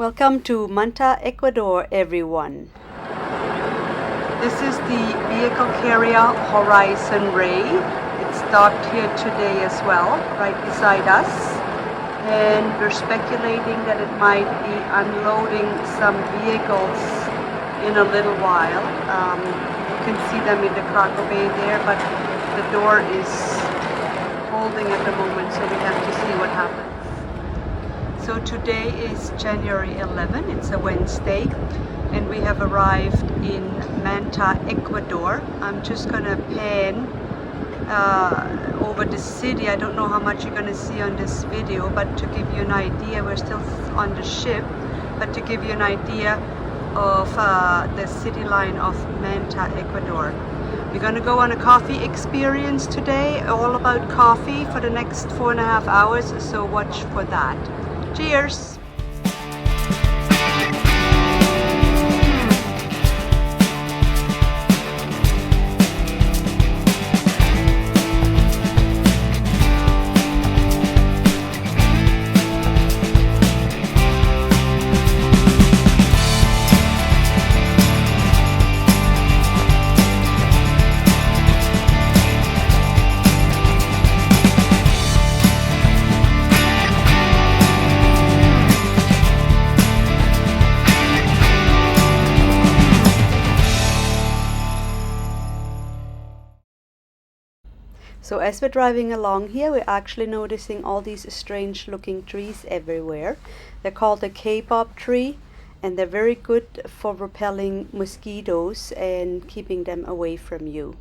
Welcome to Manta, Ecuador, everyone. This is the vehicle carrier Horizon Ray. It stopped here today as well, right beside us. And we're speculating that it might be unloading some vehicles in a little while. You can see them in the cargo bay there, but the door is holding at the moment, so we have to see what happens. So today is January 11, it's a Wednesday, and we have arrived in Manta, Ecuador. I'm just gonna pan over the city. I don't know how much you're gonna see on this video, but to give you an idea, we're still on the ship, but to give you an idea of the city line of Manta, Ecuador. We're gonna go on a coffee experience today, all about coffee for the next 4.5 hours, so watch for that. Cheers! So as we're driving along here, we're actually noticing all these strange looking trees everywhere. They're called the K-pop tree, and they're very good for repelling mosquitoes and keeping them away from you.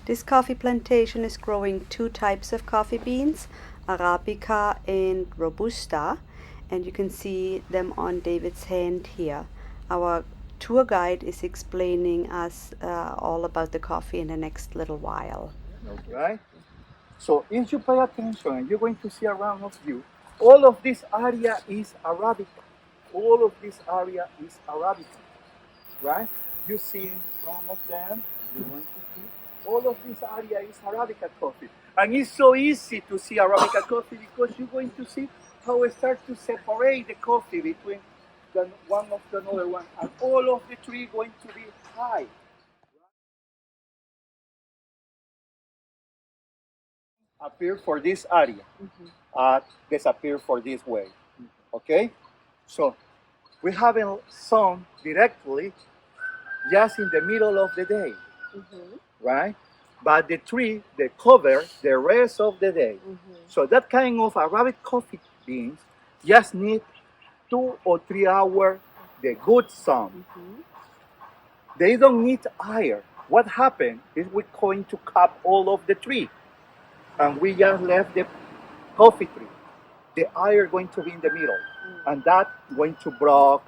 This coffee plantation is growing two types of coffee beans, Arabica and Robusta, and you can see them on David's hand here. Our tour guide is explaining us all about the coffee in the next little while. Right? So if you pay attention, you're going to see around of you, all of this area is Arabica. All of this area is Arabica. Right? You see in front of them, you're going to see all of this area is Arabica coffee. And it's so easy to see Arabica coffee because you're going to see how it starts to separate the coffee between the one of the another one. And all of the tree going to be high. Appear for this area, disappear for this way. Okay? So we haven't sun directly just in the middle of the day. Right? But the tree, they cover the rest of the day. So that kind of Arabic coffee beans just need 2 or 3 hours the good sun. They don't need air. What happened is we're going to cut all of the tree, and we just left the coffee tree. The air going to be in the middle, and that going to break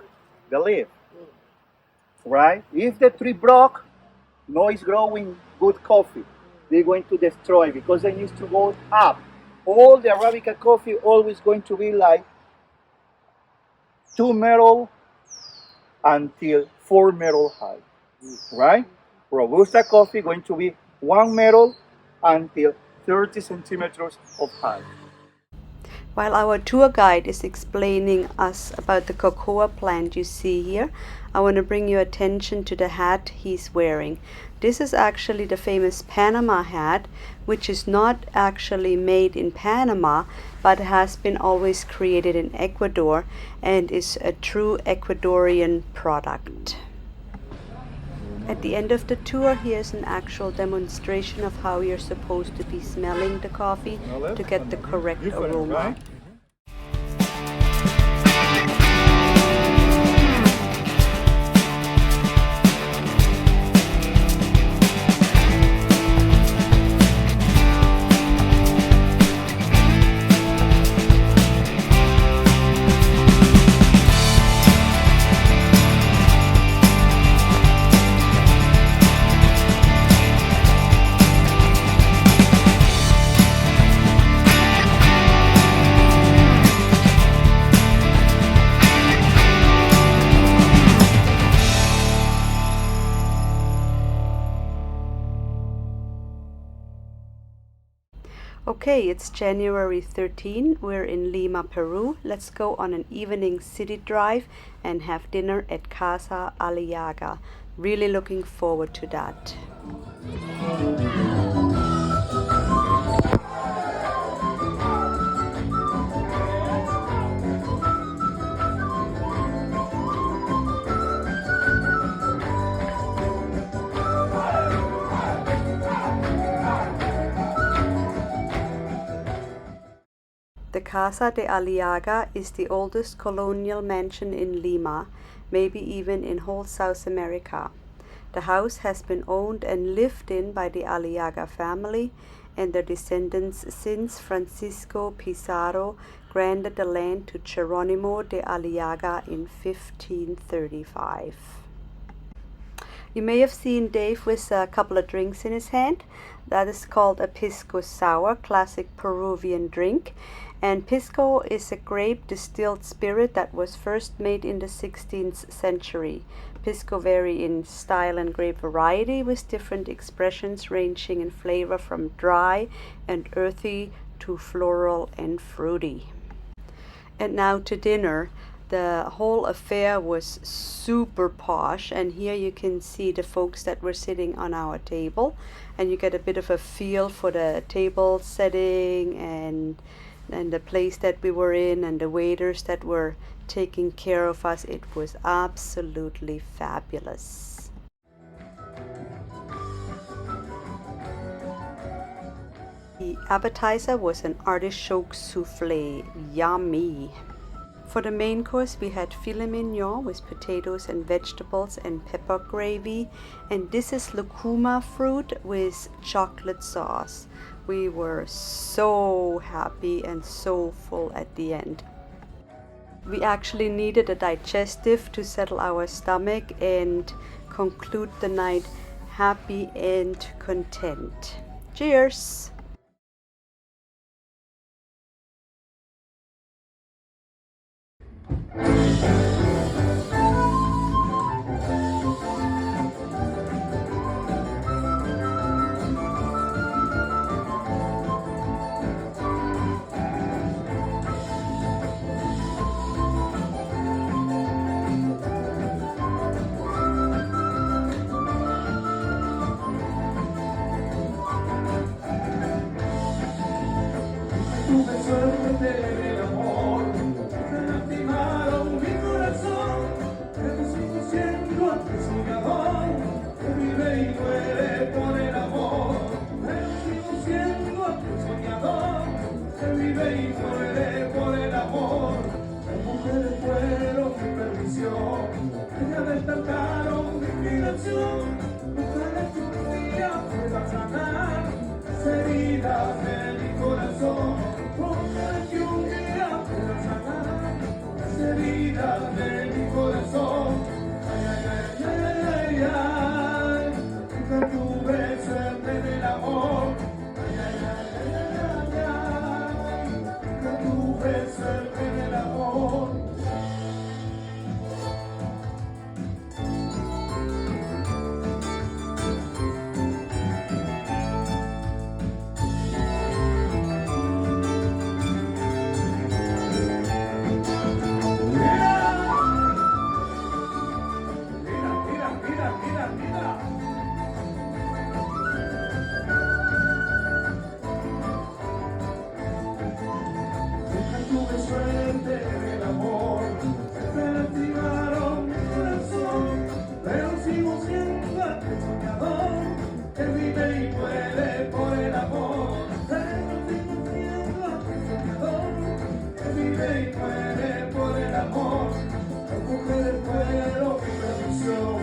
the leaf. Right? If the tree broke, no is growing good coffee. They're going to destroy because they need to go up. All the Arabica coffee always going to be like 2 metal until 4 metal high. Right? Robusta coffee going to be 1 metal until 30 centimeters of height. While our tour guide is explaining us about the cocoa plant you see here, I want to bring your attention to the hat he's wearing. This is actually the famous Panama hat, which is not actually made in Panama, but has been always created in Ecuador and is a true Ecuadorian product. At the end of the tour, here's an actual demonstration of how you're supposed to be smelling the coffee to get the correct aroma. Okay, it's January 13. We're in Lima, Peru. Let's go on an evening city drive and have dinner at Casa Aliaga. Really looking forward to that. The Casa de Aliaga is the oldest colonial mansion in Lima, maybe even in whole South America. The house has been owned and lived in by the Aliaga family and their descendants since Francisco Pizarro granted the land to Geronimo de Aliaga in 1535. You may have seen Dave with a couple of drinks in his hand. That is called a pisco sour, classic Peruvian drink. And pisco is a grape distilled spirit that was first made in the 16th century. Pisco vary in style and grape variety with different expressions ranging in flavor from dry and earthy to floral and fruity. And now to dinner. The whole affair was super posh, and here you can see the folks that were sitting on our table, and you get a bit of a feel for the table setting and the place that we were in and the waiters that were taking care of us. It was absolutely fabulous. The appetizer was an artichoke souffle. Yummy! For the main course we had filet mignon with potatoes and vegetables and pepper gravy, and this is lucuma fruit with chocolate sauce. We were so happy and so full at the end. We actually needed a digestive to settle our stomach and conclude the night happy and content. Cheers! Tuve suerte en el amor, me lastimaron mi corazón, pero sigo siendo aquel soñador que vive y muere por el amor. Pero sigo siendo aquel soñador que vive y muere por el amor. Las mujeres fueron mi perdición, ellas despertaron mi inspiración. Ojalá que un día pueda sanar las heridas de mi corazón. Ojalá que un día pueda sanar las heridas de mi corazón. Ay, ay, ay, ay, ay, ay, nunca tuve suerte en el amor. Ay, ay, ay, ay, ay, ay, nunca tuve suerte en el amor. Tuve suerte en el amor, me lastimaron mi corazón, pero sigo siendo aquel soñador que vive y muere por el amor. Pero sigo siendo aquel soñador que vive y muere por el amor. Las mujeres fueron mi perdición,